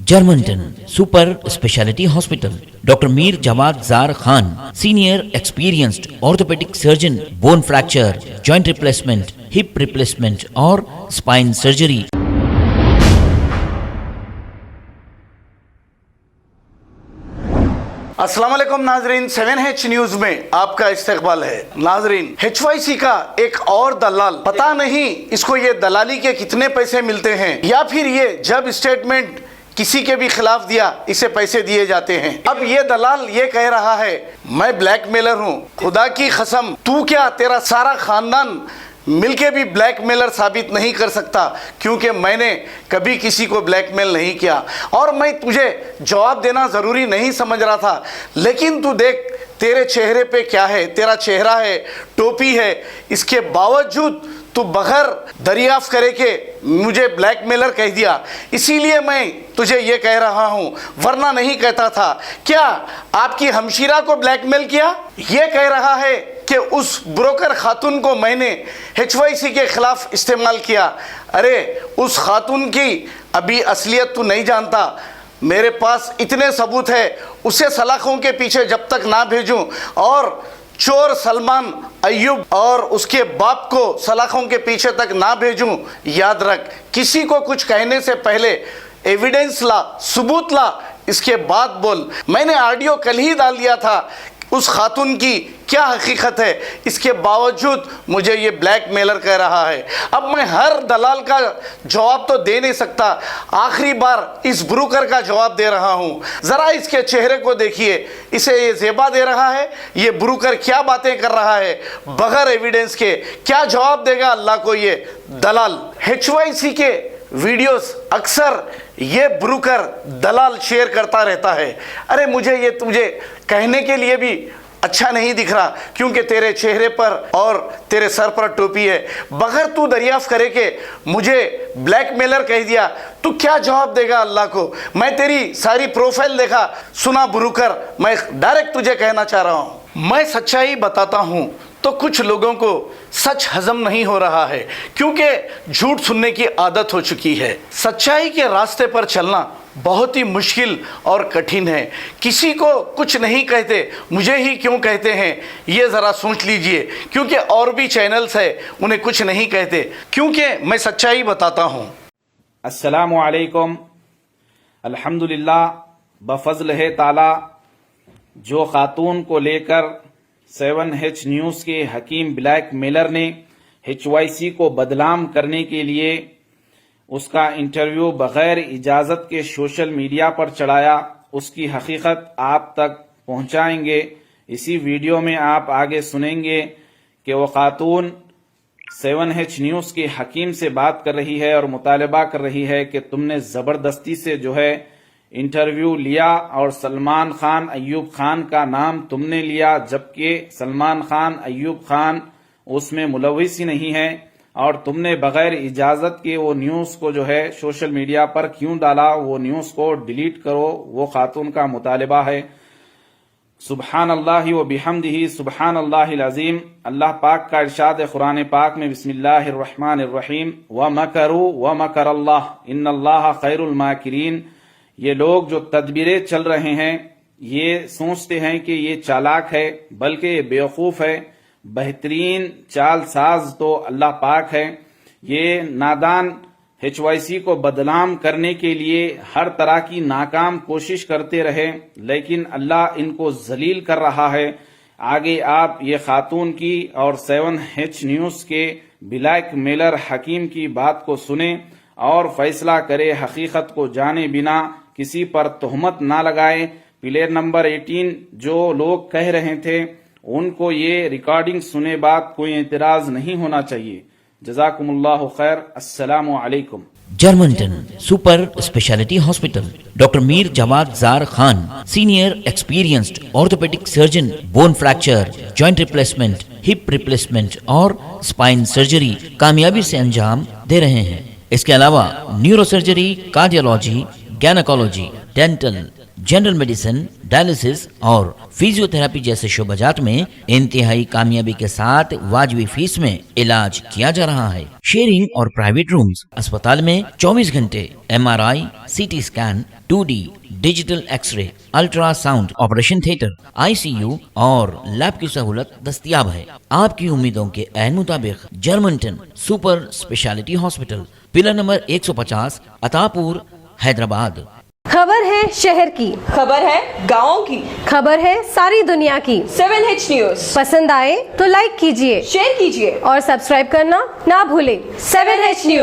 Germantown Super Speciality Hospital. Dr. Mir Jawad Zar Khan, senior experienced orthopedic surgeon, bone fracture, joint replacement, hip replacement or spine surgery. अस्सलाम वालेकुम नाजरीन, 7H news में आपका इस्तकबाल है। नाजरीन, HYC का एक और दलाल, पता नहीं इसको ये दलाली के कितने पैसे मिलते हैं, या फिर ये जब स्टेटमेंट किसी के भी खिलाफ दिया इसे पैसे दिए जाते हैं। अब ये दलाल ये कह रहा है मैं ब्लैकमेलर हूँ। खुदा की कसम, तू क्या तेरा सारा खानदान मिलके भी ब्लैकमेलर साबित नहीं कर सकता, क्योंकि मैंने कभी किसी को ब्लैकमेल नहीं किया और मैं तुझे जवाब देना ज़रूरी नहीं समझ रहा था। लेकिन तू देख तेरे चेहरे पे क्या है, तेरा चेहरा है, टोपी है, इसके बावजूद तू बगैर दरियाफ्त करे के मुझे ब्लैकमेलर कह दिया। इसीलिए मैं तुझे ये कह रहा हूँ, वरना नहीं कहता था। क्या आपकी हमशीरा को ब्लैकमेल किया? ये कह रहा है कि उस ब्रोकर खातून को मैंने HYC के खिलाफ इस्तेमाल किया। अरे उस खातून की अभी असलियत तू नहीं जानता। मेरे पास इतने सबूत है, उसे सलाखों के पीछे जब तक ना भेजूं और चोर सलमान अय्यूब और उसके बाप को सलाखों के पीछे तक ना भेजूं, याद रख, किसी को कुछ कहने से पहले एविडेंस ला, सबूत ला, इसके बाद बोल। मैंने ऑडियो कल ही डाल दिया था उस खातून की क्या हकीकत है, इसके बावजूद मुझे ये ब्लैकमेलर कह रहा है। अब मैं हर दलाल का जवाब तो दे नहीं सकता, आखिरी बार इस ब्रोकर का जवाब दे रहा हूँ। ज़रा इसके चेहरे को देखिए, इसे ये ज़ेबा दे रहा है, ये ब्रोकर क्या बातें कर रहा है बगैर एविडेंस के। क्या जवाब देगा अल्लाह को ये दलाल? HYC के वीडियोस अक्सर ये ब्रोकर दलाल शेयर करता रहता है। अरे मुझे ये तुझे कहने के लिए भी अच्छा नहीं दिख रहा, क्योंकि तेरे चेहरे पर और तेरे सर पर टोपी है। बगैर तू दरियाफ्त करे के मुझे ब्लैकमेलर कह दिया, तू क्या जवाब देगा अल्लाह को? मैं तेरी सारी प्रोफाइल देखा, सुना ब्रोकर, मैं डायरेक्ट तुझे कहना चाह रहा हूँ, मैं सच्चाई बताता हूँ तो कुछ लोगों को सच हजम नहीं हो रहा है, क्योंकि झूठ सुनने की आदत हो चुकी है। सच्चाई के रास्ते पर चलना बहुत ही मुश्किल और कठिन है। किसी को कुछ नहीं कहते, मुझे ही क्यों कहते हैं, ये ज़रा सोच लीजिए, क्योंकि और भी चैनल्स है उन्हें कुछ नहीं कहते, क्योंकि मैं सच्चाई बताता हूँ। अस्सलामु अलैकुम। अल्हम्दुलिल्लाह, बफज़ल है ताला जो खातून को लेकर 7H न्यूज़ के हकीम ब्लैकमेलर ने HYC को बदनाम करने के लिए उसका इंटरव्यू बगैर इजाज़त के सोशल मीडिया पर चढ़ाया, उसकी हकीकत आप तक पहुंचाएंगे। इसी वीडियो में आप आगे सुनेंगे कि वो खातून 7H न्यूज़ के हकीम से बात कर रही है और मुतालबा कर रही है कि तुमने ज़बरदस्ती से जो है इंटरव्यू लिया और सलमान खान अय्यूब खान का नाम तुमने लिया, जबकि सलमान खान अय्यूब खान उसमें मुलविस ही नहीं है, और तुमने बगैर इजाजत के वो न्यूज़ को जो है सोशल मीडिया पर क्यों डाला, वो न्यूज़ को डिलीट करो, वो खातून का मुतालबा है। सुबहान अल्लाह व बिहम्दिही सुबहान अल्लाहिल अज़ीम। अल्लाह पाक का इरशाद है कुरान पाक में, बिस्मिल्लाहिर रहमानिर रहीम, व मकरू व मकर अल्लाह इन्नल्लाह खैरुल माकिरीन। ये लोग जो तदबीरें चल रहे हैं, ये सोचते हैं कि ये चालाक है, बल्कि ये बेवकूफ़ है। बेहतरीन चाल साज तो अल्लाह पाक है। ये नादान HYC को बदनाम करने के लिए हर तरह की नाकाम कोशिश करते रहे, लेकिन अल्लाह इनको जलील कर रहा है। आगे आप ये खातून की और 7H न्यूज़ के ब्लैकमेलर हकीम की बात को सुने और फैसला करे, हकीकत को जाने बिना किसी पर तोहमत ना लगाए। प्लेयर नंबर 18 जो लोग कह रहे थे उनको ये रिकॉर्डिंग सुने बाद कोई एतराज नहीं होना चाहिए। जज़ाकुमुल्लाहु खैर। अस्सलामु अलैकुम। Germantown Super Speciality Hospital. Dr. Mir Jawad Zar Khan, senior experienced orthopedic surgeon, bone fracture, joint replacement, hip replacement और spine surgery कामयाबी से अंजाम दे रहे हैं। इसके अलावा neuro surgery, cardiology, gynaecology, dental, general medicine, dialysis और फिजियोथेरेपी जैसे शोबाजात में इंतहाई कामयाबी के साथ वाजबी फीस में इलाज किया जा रहा है। शेयरिंग और प्राइवेट रूम्स। अस्पताल में 24 घंटे MRI, CT scan, 2D digital x-ray, ultrasound, operation theatre, ICU और लैब की सहूलत दस्तयाब है। आपकी उम्मीदों के ऐन मुताबिक Germanten super speciality hospital, pillar number 150, Attapur, Hyderabad. खबर है शहर की, खबर है गाँव की, खबर है सारी दुनिया की। 7H न्यूज पसंद आए तो लाइक कीजिए, शेयर कीजिए और सब्सक्राइब करना ना भूलें। 7H news.